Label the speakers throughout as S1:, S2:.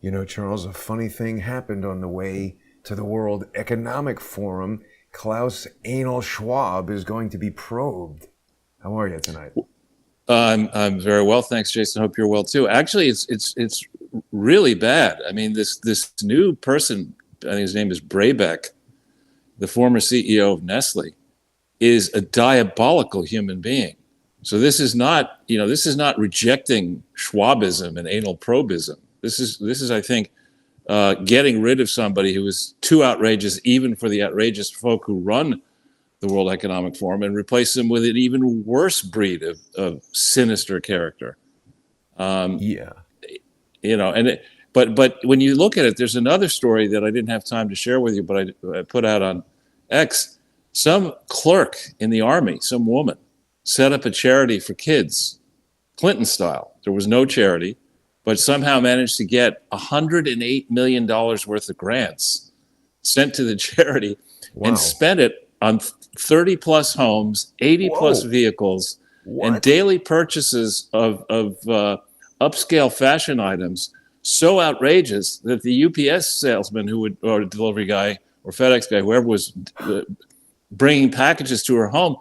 S1: You know, Charles, a funny thing happened on the way to the World Economic Forum. Klaus Anal Schwab is going to be probed. How are you tonight?
S2: I'm very well, thanks, Jason. Hope you're well too. Actually, it's really bad. I mean, this new person, I think his name is Brabeck, the former CEO of Nestle, is a diabolical human being. So this is not, this is not rejecting Schwabism and anal probism. This is, I think, getting rid of somebody who is too outrageous, even for the outrageous folk who run the World Economic Forum, and replace them with an even worse breed of sinister character.
S1: Yeah.
S2: But when you look at it, there's another story that I didn't have time to share with you, but I put out on X. Some clerk in the army, some woman, set up a charity for kids, Clinton style. There was no charity, but somehow managed to get $108 million worth of grants sent to the charity. Wow. And spent it on 30 plus homes, 80 plus vehicles, and daily purchases of upscale fashion items so outrageous that the UPS salesman or delivery guy or FedEx guy, whoever was bringing packages to her home,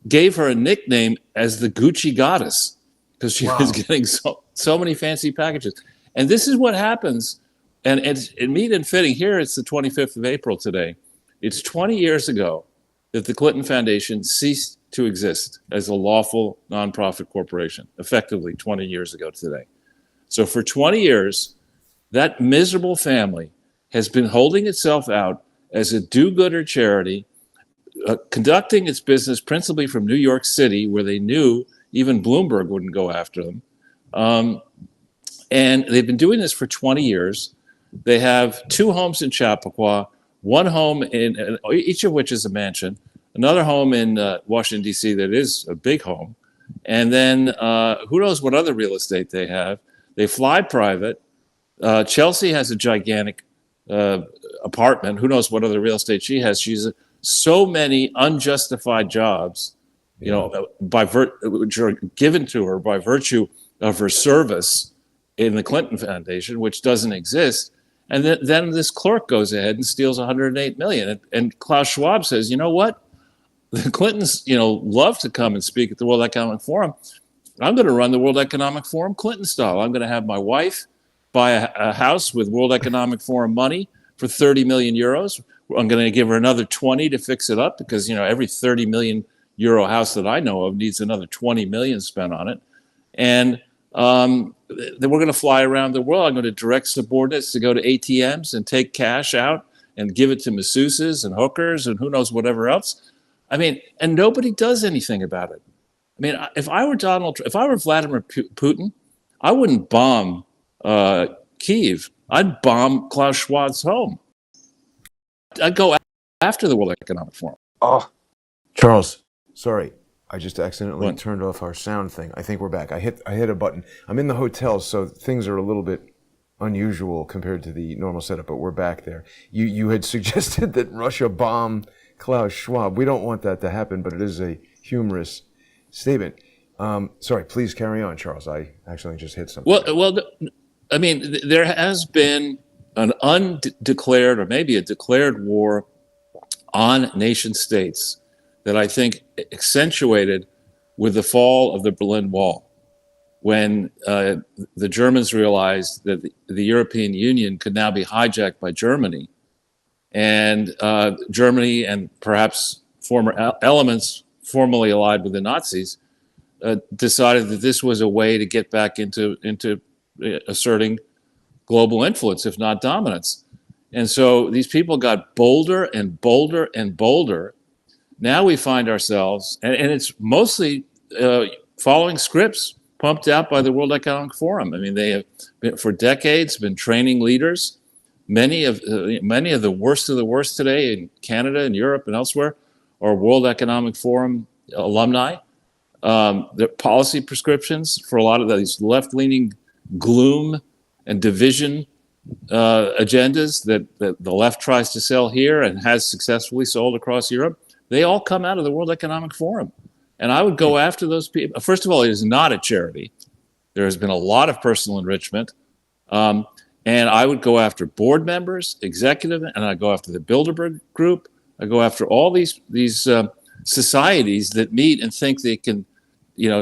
S2: gave her a nickname as the Gucci Goddess because she was getting so many fancy packages. And this is what happens. And it's neat and fitting. Here it's the 25th of April today. It's 20 years ago that the Clinton Foundation ceased to exist as a lawful nonprofit corporation, effectively 20 years ago today. So for 20 years, that miserable family has been holding itself out as a do-gooder charity, conducting its business principally from New York City, where they knew even Bloomberg wouldn't go after them. And they've been doing this for 20 years. They have 2 homes in Chappaqua, 1 home in each of which is a mansion, another home in Washington, D.C. that is a big home. And then who knows what other real estate they have. They fly private. Chelsea has a gigantic apartment. Who knows what other real estate she has. She's so many unjustified jobs, which are given to her by virtue of her service in the Clinton Foundation, which doesn't exist. And then this clerk goes ahead and steals $108 million. And Klaus Schwab says, you know what? The Clintons, love to come and speak at the World Economic Forum. I'm going to run the World Economic Forum Clinton style. I'm going to have my wife buy a house with World Economic Forum money for 30 million euros. I'm going to give her another 20 to fix it up because, every 30 million euro house that I know of needs another 20 million spent on it. And then we're going to fly around the world. I'm going to direct subordinates to go to ATMs and take cash out and give it to masseuses and hookers and who knows whatever else. I mean, and nobody does anything about it. I mean, if I were Vladimir Putin, I wouldn't bomb Kyiv. I'd bomb Klaus Schwab's home. I'd go after the World Economic Forum.
S1: Oh, Charles, sorry. I just accidentally turned off our sound thing. I think we're back. I hit a button. I'm in the hotel, so things are a little bit unusual compared to the normal setup, but we're back there. You had suggested that Russia bomb Klaus Schwab. We don't want that to happen, but it is a humorous statement. Sorry, please carry on, Charles. I actually just hit something.
S2: Well, I mean, there has been an undeclared or maybe a declared war on nation states that I think accentuated with the fall of the Berlin Wall, when the Germans realized that the European Union could now be hijacked by Germany. And Germany and perhaps former elements formerly allied with the Nazis decided that this was a way to get back into asserting global influence, if not dominance. And so these people got bolder and bolder and bolder. Now we find ourselves, and it's mostly following scripts pumped out by the World Economic Forum. I mean, they have been, for decades been training leaders. Many of the worst today in Canada and Europe and elsewhere are World Economic Forum alumni. The policy prescriptions for a lot of these left-leaning gloom and division agendas that the left tries to sell here and has successfully sold across Europe, they all come out of the World Economic Forum. And I would go after those people. First of all, it is not a charity. There has been a lot of personal enrichment. And I would go after board members, executive, and I go after the Bilderberg Group. I go after all these societies that meet and think they can,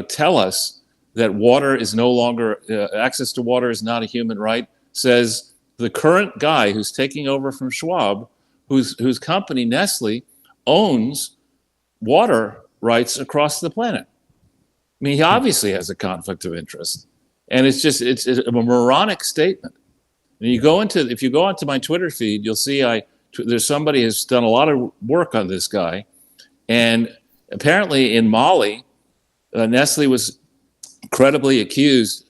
S2: tell us that water is no longer access to water is not a human right. Says the current guy who's taking over from Schwab, whose company Nestle owns water rights across the planet. I mean, he obviously has a conflict of interest, and it's a moronic statement. And if you go onto my Twitter feed, you'll see there's somebody who's done a lot of work on this guy, and apparently in Mali, Nestle was credibly accused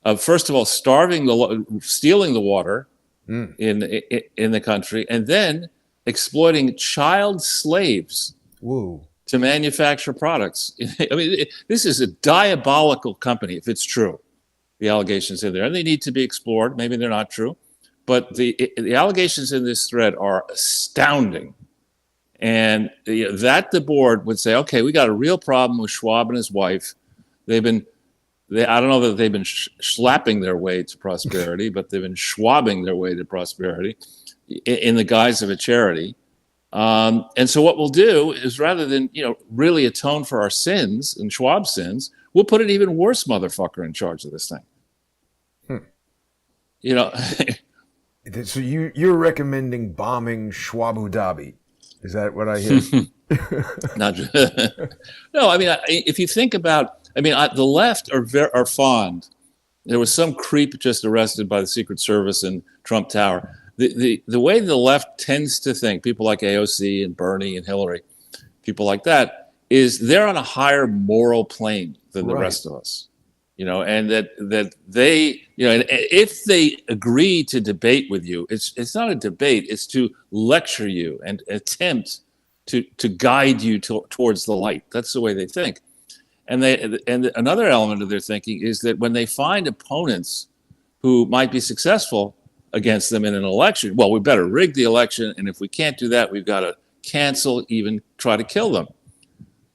S2: of, first of all, stealing the water in the country, and then exploiting child slaves to manufacture products. I mean, this is a diabolical company, if it's true. The allegations in there, and they need to be explored. Maybe they're not true, but the allegations in this thread are astounding. And that the board would say, okay, we got a real problem with Schwab and his wife. I don't know that they've been slapping their way to prosperity, but they've been schwabbing their way to prosperity in the guise of a charity. And so what we'll do is, rather than really atone for our sins and Schwab's sins, we'll put an even worse motherfucker in charge of this thing.
S1: So you're recommending bombing Schwabu Dhabi? Is that what I hear?
S2: No, I mean, if you think about, the left are fond. There was some creep just arrested by the Secret Service in Trump Tower. The way the left tends to think, people like AOC and Bernie and Hillary, people like that, is they're on a higher moral plane than the rest of us. And that they, and if they agree to debate with you, it's not a debate, it's to lecture you and attempt to guide you towards the light. That's the way they think. And another element of their thinking is that when they find opponents who might be successful against them in an election, well, we better rig the election, and if we can't do that, we've got to cancel, even try to kill them.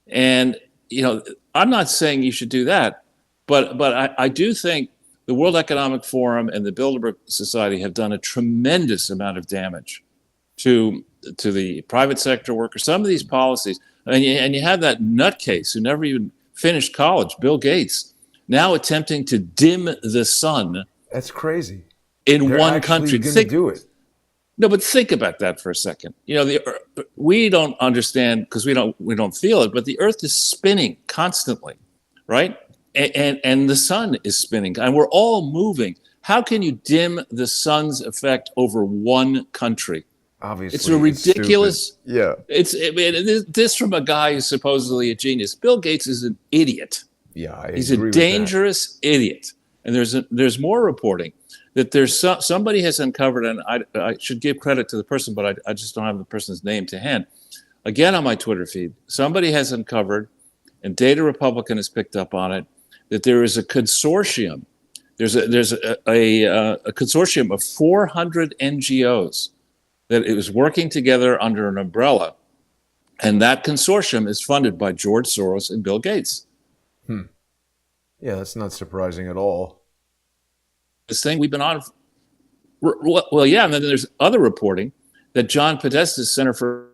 S2: And I'm not saying you should do that. But I do think the World Economic Forum and the Bilderberg Society have done a tremendous amount of damage to the private sector workers. Some of these policies, and you have that nutcase who never even finished college, Bill Gates, now attempting to dim the sun.
S1: That's crazy.
S2: They're one country.
S1: Do it.
S2: No, but think about that for a second. We don't understand because we don't feel it, but the Earth is spinning constantly, right? And the sun is spinning, and we're all moving. How can you dim the sun's effect over one country?
S1: Obviously,
S2: it's a ridiculous.
S1: It's
S2: this from a guy who's supposedly a genius. Bill Gates is an idiot.
S1: Yeah,
S2: he's a dangerous idiot. And there's more reporting that there's somebody has uncovered, and I should give credit to the person, but I just don't have the person's name to hand. Again, on my Twitter feed, somebody has uncovered, and Data Republican has picked up on it, that there is a consortium. There's a consortium of 400 NGOs that it was working together under an umbrella, and that consortium is funded by George Soros and Bill Gates.
S1: Yeah, that's not surprising at all.
S2: This thing we've been on. Well, yeah, and then there's other reporting that John Podesta's Center for.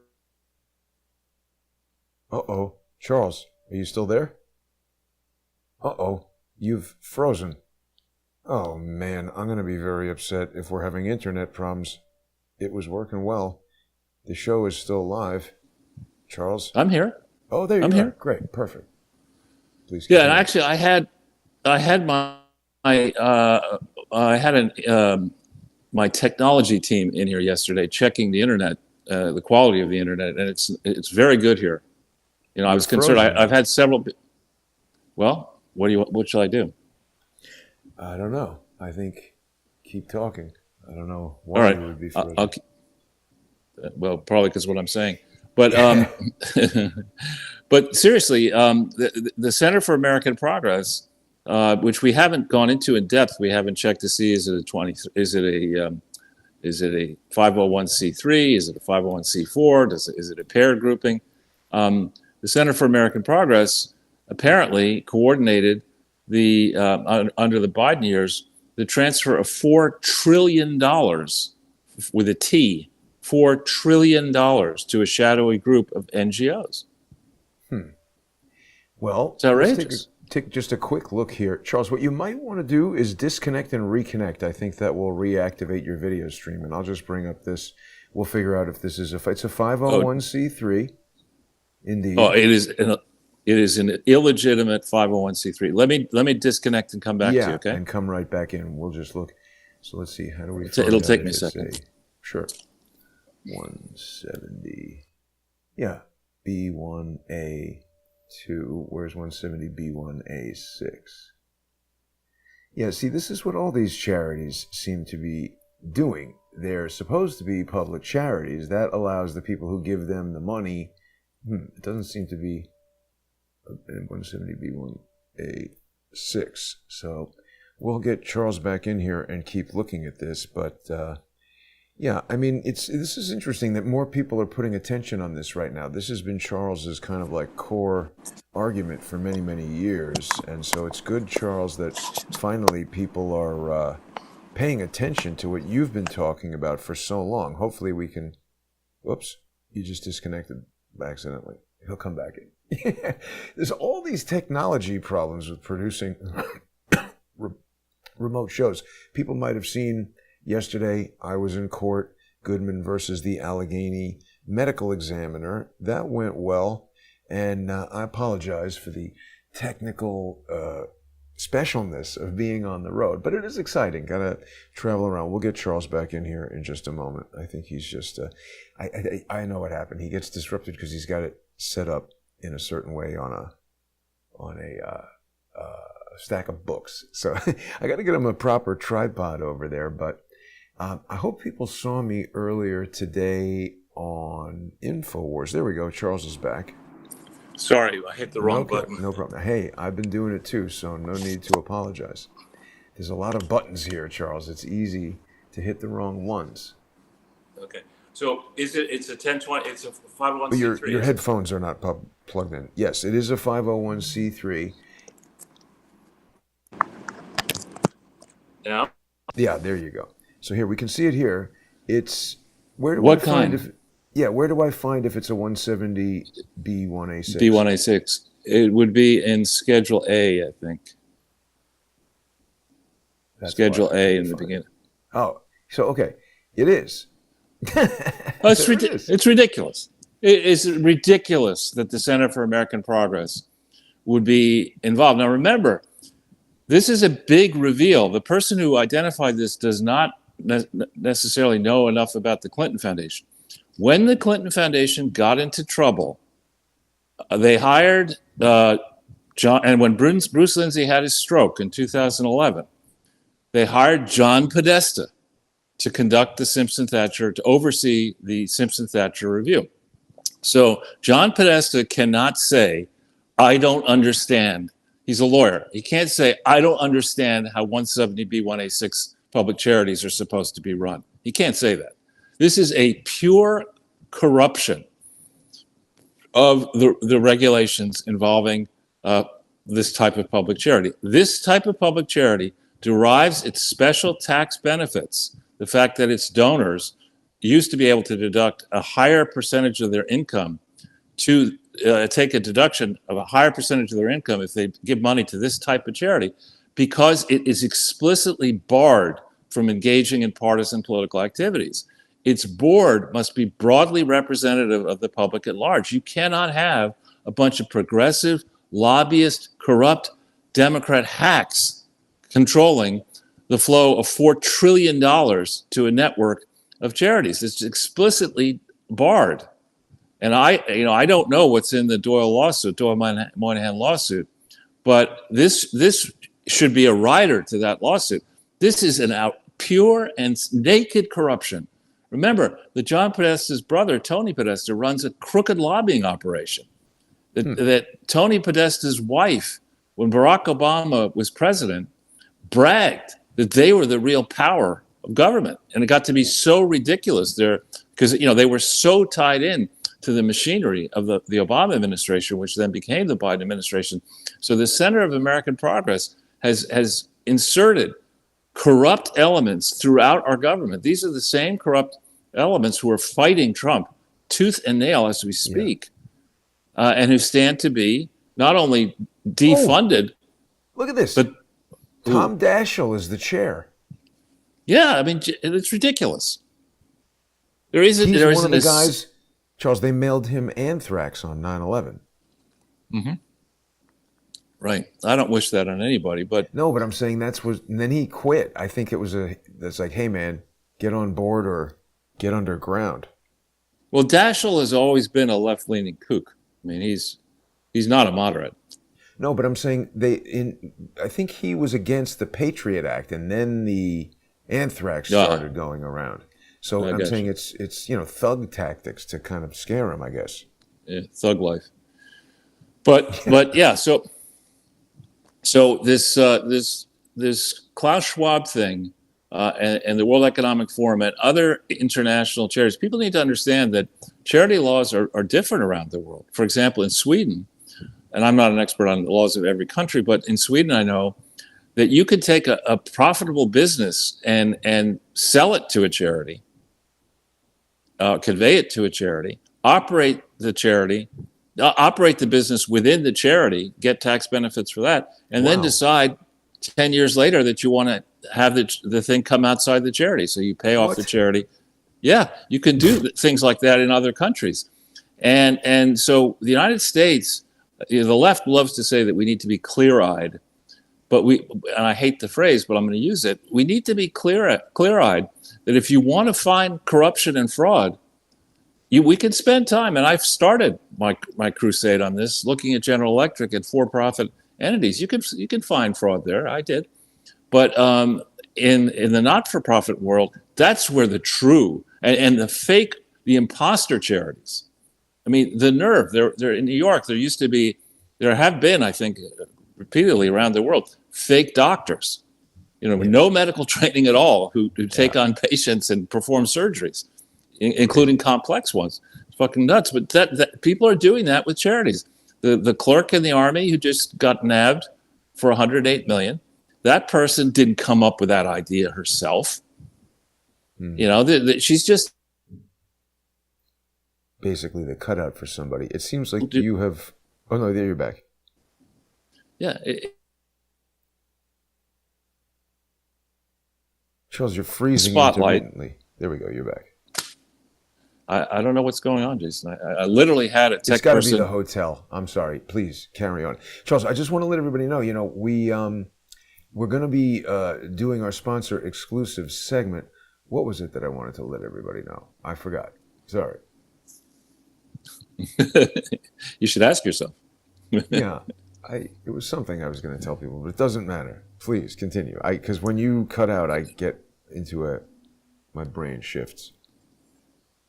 S1: Charles, are you still there? You've frozen. Oh, man, I'm going to be very upset if we're having internet problems. It was working well. The show is still live. Charles?
S2: I'm here.
S1: Oh, there you are.
S2: I'm here.
S1: Great, perfect. Please
S2: continue.
S1: Yeah,
S2: and actually, I had my technology team in here yesterday checking the internet, the quality of the internet, and it's very good here. I was concerned. I've had several. Well, what shall I do?
S1: I don't know. I think keep talking. I don't know why you would be frozen.
S2: Well, probably because what I'm saying. But but seriously, the Center for American Progress, which we haven't gone into in depth, we haven't checked to see is it a 501c3? Is it a 501c4? Is it a paired grouping? The Center for American Progress apparently coordinated under the Biden years the transfer of $4 trillion with a T, $4 trillion to a shadowy group of NGOs.
S1: Well,
S2: It's outrageous.
S1: let's take just a quick look here. Charles, what you might want to do is disconnect and reconnect. I think that will reactivate your video stream. And I'll just bring up this. We'll figure out if this is it's a 501c3. Indeed.
S2: Oh, it is an illegitimate 501c3. Let me disconnect and come back to you, okay?
S1: And come right back in. We'll just look. So let's see. How do we?
S2: It'll take me a second.
S1: Sure. 170. Yeah. B1A2. Where's 170B1A6? Yeah. See, this is what all these charities seem to be doing. They're supposed to be public charities. That allows the people who give them the money. It doesn't seem to be 170B1A6. So we'll get Charles back in here and keep looking at this. But yeah, I mean, this is interesting that more people are putting attention on this right now. This has been Charles's kind of like core argument for many, many years. And so it's good, Charles, that finally people are paying attention to what you've been talking about for so long. Hopefully we can... Whoops, you just disconnected accidentally. He'll come back in. There's all these technology problems with producing remote shows. People might have seen yesterday, I was in court, Goodman versus the Allegheny Medical Examiner. That went well, and I apologize for the technical specialness of being on the road, but it is exciting. Gotta travel around. We'll get Charles back in here in just a moment. I think he's just I know what happened. He gets disrupted because he's got it set up in a certain way on a stack of books. So I got to get him a proper tripod over there. But I hope people saw me earlier today on InfoWars. There we go. Charles is back.
S2: Sorry, I hit the wrong button.
S1: No problem. Hey, I've been doing it too, so no need to apologize. There's a lot of buttons here, Charles. It's easy to hit the wrong ones.
S2: Okay. So it's a 1020, it's a 501c3.
S1: Your headphones are not plugged in. Yes, it is a 501c3.
S2: Yeah.
S1: Yeah, there you go. So here we can see it here. It's where do
S2: what
S1: I find
S2: kind?
S1: where do I find if it's a 170B1A6?
S2: B1A6. It would be in Schedule A, I think.
S1: That's
S2: Schedule A in the beginning.
S1: Oh, so okay, it is.
S2: It's ridiculous. It is ridiculous that the Center for American Progress would be involved. Now, remember, this is a big reveal. The person who identified this does not necessarily know enough about the Clinton Foundation. When the Clinton Foundation got into trouble, they hired John, and when Bruce Lindsay had his stroke in 2011, they hired John Podesta to conduct to oversee the Simpson-Thatcher review. So John Podesta cannot say, I don't understand. He's a lawyer. He can't say, I don't understand how 170B1A6 public charities are supposed to be run. He can't say that. This is a pure corruption of the regulations involving this type of public charity. This type of public charity derives its special tax benefits, the fact that its donors used to be able to deduct a higher percentage of their income to take a deduction of a higher percentage of their income if they give money to this type of charity, because it is explicitly barred from engaging in partisan political activities. Its board must be broadly representative of the public at large. You cannot have a bunch of progressive, lobbyist, corrupt Democrat hacks controlling the flow of $4 trillion to a network of charities. It's explicitly barred. And I don't know what's in the Doyle-Moynihan lawsuit, but this should be a rider to that lawsuit. This is pure and naked corruption. Remember, that John Podesta's brother, Tony Podesta, runs a crooked lobbying operation. That Tony Podesta's wife, when Barack Obama was president, bragged that they were the real power of government. And it got to be so ridiculous there because, they were so tied in to the machinery of the Obama administration, which then became the Biden administration. So the Center of American Progress has inserted corrupt elements throughout our government. These are the same corrupt elements who are fighting Trump tooth and nail as we speak, and who stand to be not only defunded.
S1: Look at this.
S2: But
S1: Tom Daschle is the chair.
S2: Yeah, I mean, it's ridiculous. He's one
S1: of the guys, Charles, they mailed him anthrax on 9/11.
S2: Mm-hmm. Right. I don't wish that on anybody, but...
S1: No, but I'm saying and then he quit. I think that's like, hey man, get on board or get underground.
S2: Well, Daschle has always been a left-leaning kook. I mean, he's not a moderate.
S1: No, but I'm saying I think he was against the Patriot Act, and then the anthrax started going around. So I'm saying it's thug tactics to kind of scare him, I guess.
S2: Yeah, thug life. But yeah, so this Klaus Schwab thing and the World Economic Forum and other international charities, people need to understand that charity laws are different around the world. For example, in Sweden, and I'm not an expert on the laws of every country, but in Sweden I know that you could take a profitable business and sell it to a charity, convey it to a charity, operate the business within the charity, get tax benefits for that, and then decide 10 years later that you want to have the thing come outside the charity. So you pay off the charity. Yeah, you can do things like that in other countries. And so the United States, the left loves to say that we need to be clear-eyed, but and I hate the phrase, but I'm going to use it. We need to be clear-eyed that if you want to find corruption and fraud, we can spend time, and I've started my crusade on this, looking at General Electric and for-profit entities. You can find fraud there. I did, but in the not-for-profit world, that's where the true and the fake, the imposter charities. I mean, the nerve. There in New York, there have been, I think, repeatedly around the world, fake doctors, with no medical training at all, who take on patients and perform surgeries, including complex ones. It's fucking nuts. But that people are doing that with charities. The clerk in the Army who just got nabbed for $108 million, that person didn't come up with that idea herself. She's just
S1: basically the cutout for somebody. It seems like you have... Oh, no, there you're back.
S2: Yeah.
S1: Charles, you're freezing
S2: spotlight.
S1: Intermittently. There we go, you're back.
S2: I don't know what's going on, Jason. I literally had a tech person...
S1: It's got to be the hotel. I'm sorry. Please, carry on. Charles, I just want to let everybody know, we're going to be doing our sponsor exclusive segment. What was it that I wanted to let everybody know? I forgot. Sorry.
S2: You should ask yourself.
S1: Yeah, it was something I was going to tell people, but it doesn't matter. Please continue. Because when you cut out, I get into my brain shifts.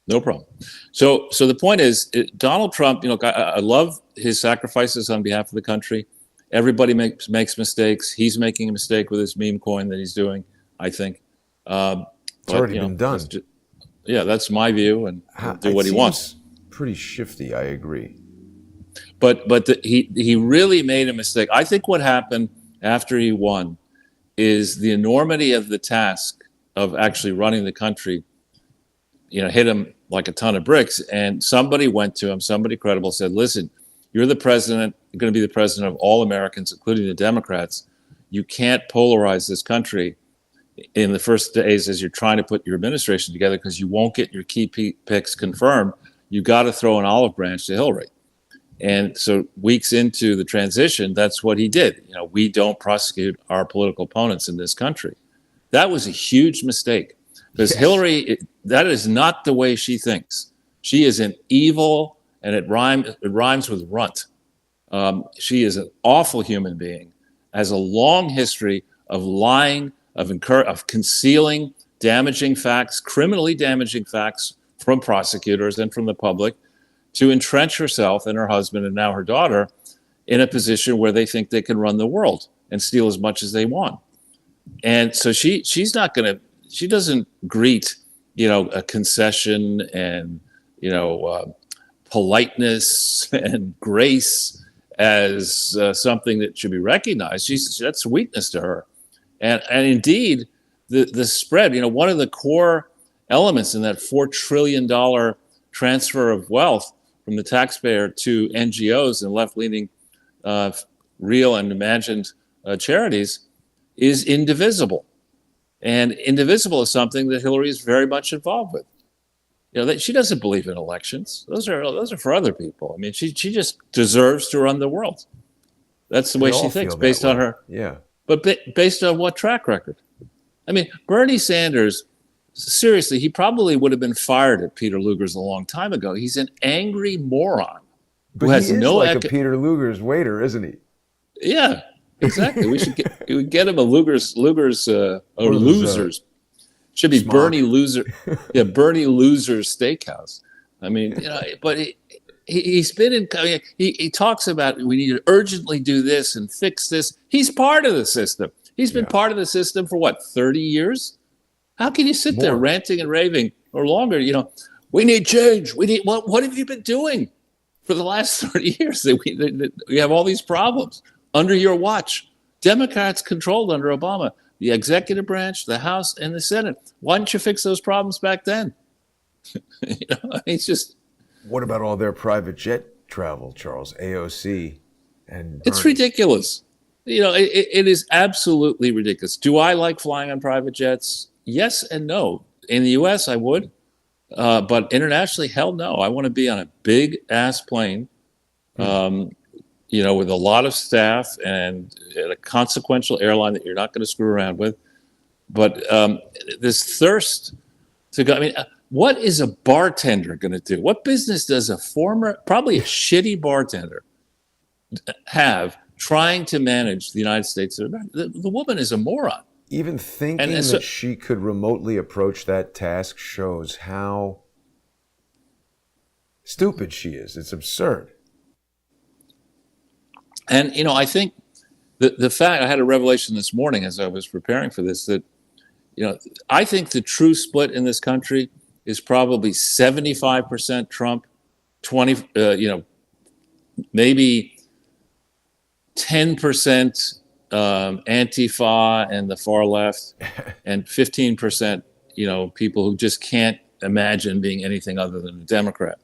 S2: No problem. So the point is, Donald Trump. I love his sacrifices on behalf of the country. Everybody makes mistakes. He's making a mistake with his meme coin that he's doing, I think.
S1: It's already been done.
S2: That's my view, and he'll do what he wants.
S1: Pretty shifty, I agree.
S2: But he really made a mistake. I think what happened after he won is the enormity of the task of actually running the country, hit him like a ton of bricks. And somebody went to him, somebody credible, said, listen, you're the president, you're going to be the president of all Americans, including the Democrats. You can't polarize this country in the first days as you're trying to put your administration together, because you won't get your key picks confirmed. You got to throw an olive branch to Hillary. And so weeks into the transition, that's what he did. We don't prosecute our political opponents in this country. That was a huge mistake, because Hillary, that is not the way she thinks. She is an evil, and it rhymes with runt. She is an awful human being, has a long history of lying, of concealing damaging facts, criminally damaging facts from prosecutors and from the public, to entrench herself and her husband and now her daughter in a position where they think they can run the world and steal as much as they want. And so she's not going to, she doesn't greet, a concession and, politeness and grace as something that should be recognized. That's weakness to her. And indeed, the spread, one of the core elements in that $4 trillion transfer of wealth from the taxpayer to NGOs and left-leaning real and imagined charities is indivisible. And indivisible is something that Hillary is very much involved with. That she doesn't believe in elections. Those are for other people. I mean, she just deserves to run the world. That's the way she thinks, based on her.
S1: Yeah.
S2: But based on what track record? I mean, Bernie Sanders, seriously, he probably would have been fired at Peter Luger's a long time ago. He's an angry moron
S1: who has no like a Peter Luger's waiter, isn't he?
S2: Yeah, exactly. We would get him a Luger's or Losers. Should be smock. Bernie Loser. Yeah, Bernie Loser's Steakhouse. I mean, but he's been in. I mean, he talks about we need to urgently do this and fix this. He's part of the system. He's been part of the system for what, 30 years? How can you sit there ranting and raving or longer? We need change. We need what have you been doing for the last 30 years? That we have all these problems under your watch. Democrats controlled under Obama the executive branch, the House, and the Senate. Why didn't you fix those problems back then? It's just.
S1: What about all their private jet travel, Charles? AOC and Bernie.
S2: It's ridiculous. It is absolutely ridiculous. Do I like flying on private jets? Yes and no. In the U.S., I would. But internationally, hell no. I want to be on a big-ass plane, with a lot of staff and a consequential airline that you're not going to screw around with. But this thirst to go, I mean, what is a bartender going to do? What business does probably a shitty bartender have trying to manage the United States? The woman is a moron.
S1: Even thinking that she could remotely approach that task shows how stupid she is. It's absurd.
S2: And, I think the fact, I had a revelation this morning as I was preparing for this, that, I think the true split in this country is probably 75% Trump, 20, maybe 10% Antifa and the far left, and 15%, people who just can't imagine being anything other than a Democrat.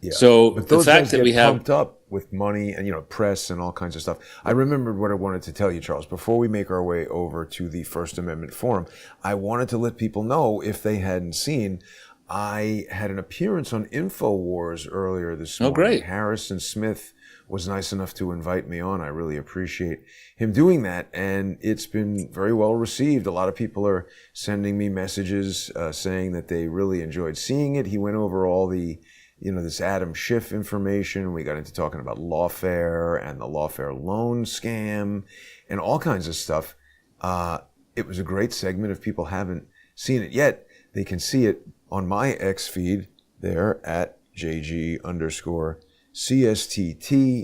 S1: Yeah.
S2: So
S1: but
S2: the
S1: those
S2: fact
S1: guys
S2: that
S1: get
S2: we have
S1: pumped up with money and press and all kinds of stuff. I remembered what I wanted to tell you, Charles. Before we make our way over to the First Amendment Forum, I wanted to let people know, if they hadn't seen, I had an appearance on InfoWars earlier this morning.
S2: Oh, great!
S1: Harrison Smith was nice enough to invite me on. I really appreciate him doing that, and it's been very well received. A lot of people are sending me messages saying that they really enjoyed seeing it. He went over all the this Adam Schiff information. We got into talking about Lawfare and the Lawfare loan scam and all kinds of stuff. It was a great segment. If people haven't seen it yet, they can see it on my X feed there at JG_CSTT.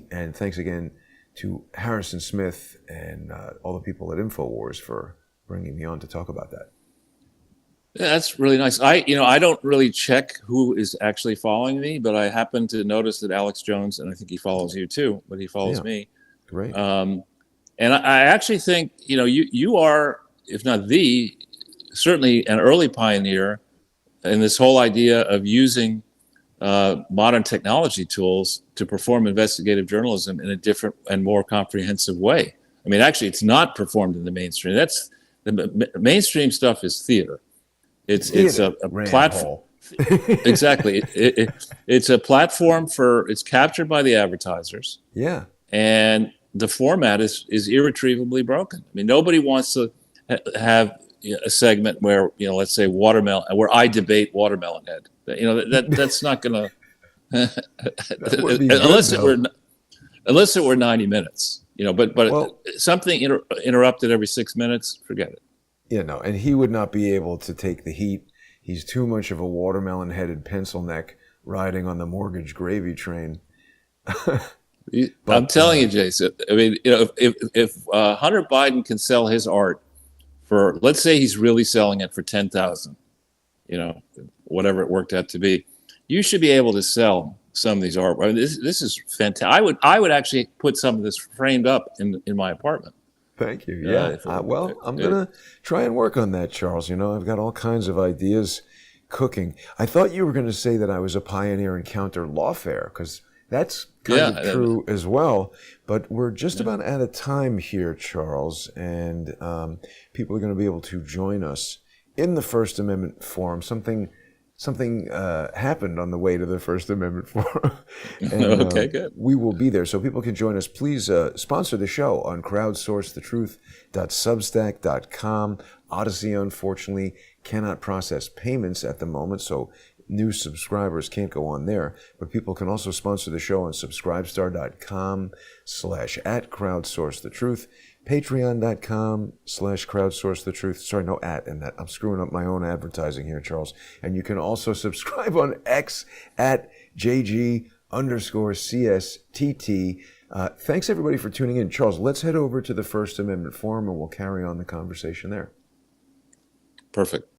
S1: And thanks again to Harrison Smith and all the people at InfoWars for bringing me on to talk about that.
S2: Yeah, that's really nice. I don't really check who is actually following me, but I happen to notice that Alex Jones, and I think he follows you too, but he follows me.
S1: Great.
S2: And I actually think, you are, if not certainly an early pioneer in this whole idea of using modern technology tools to perform investigative journalism in a different and more comprehensive way. I mean, actually, it's not performed in the mainstream. That's the mainstream stuff is theater. It's a platform. Exactly. It's a platform it's captured by the advertisers.
S1: Yeah.
S2: And the format is irretrievably broken. I mean, nobody wants to have a segment where, let's say watermelon, where I debate Watermelon Head. That's not going to, unless it were 90 minutes, but something interrupted every 6 minutes, forget it.
S1: Yeah, no, and he would not be able to take the heat. He's too much of a watermelon-headed pencil neck riding on the mortgage gravy train.
S2: I'm telling you, Jason. I mean, if Hunter Biden can sell his art for, let's say he's really selling it for $10,000, whatever it worked out to be, you should be able to sell some of these art. I mean, this is fantastic. I would actually put some of this framed up in my apartment.
S1: Thank you. Yeah. Well, I'm going to try and work on that, Charles. You know, I've got all kinds of ideas cooking. I thought you were going to say that I was a pioneer in counter lawfare, because that's kind of true as well. But we're just about out of time here, Charles, and people are going to be able to join us in the First Amendment Forum. Something happened on the way to the First Amendment Forum. And,
S2: okay, good.
S1: We will be there, so people can join us. Please sponsor the show on crowdsourcethetruth.substack.com. Odyssey, unfortunately, cannot process payments at the moment, so new subscribers can't go on there. But people can also sponsor the show on subscribestar.com/@crowdsourcethetruth. Patreon.com/crowdsourcethetruth. Sorry, no at in that. I'm screwing up my own advertising here, Charles. And you can also subscribe on X at JG_CSTT. Thanks everybody for tuning in. Charles, let's head over to the First Amendment Forum and we'll carry on the conversation there.
S2: Perfect.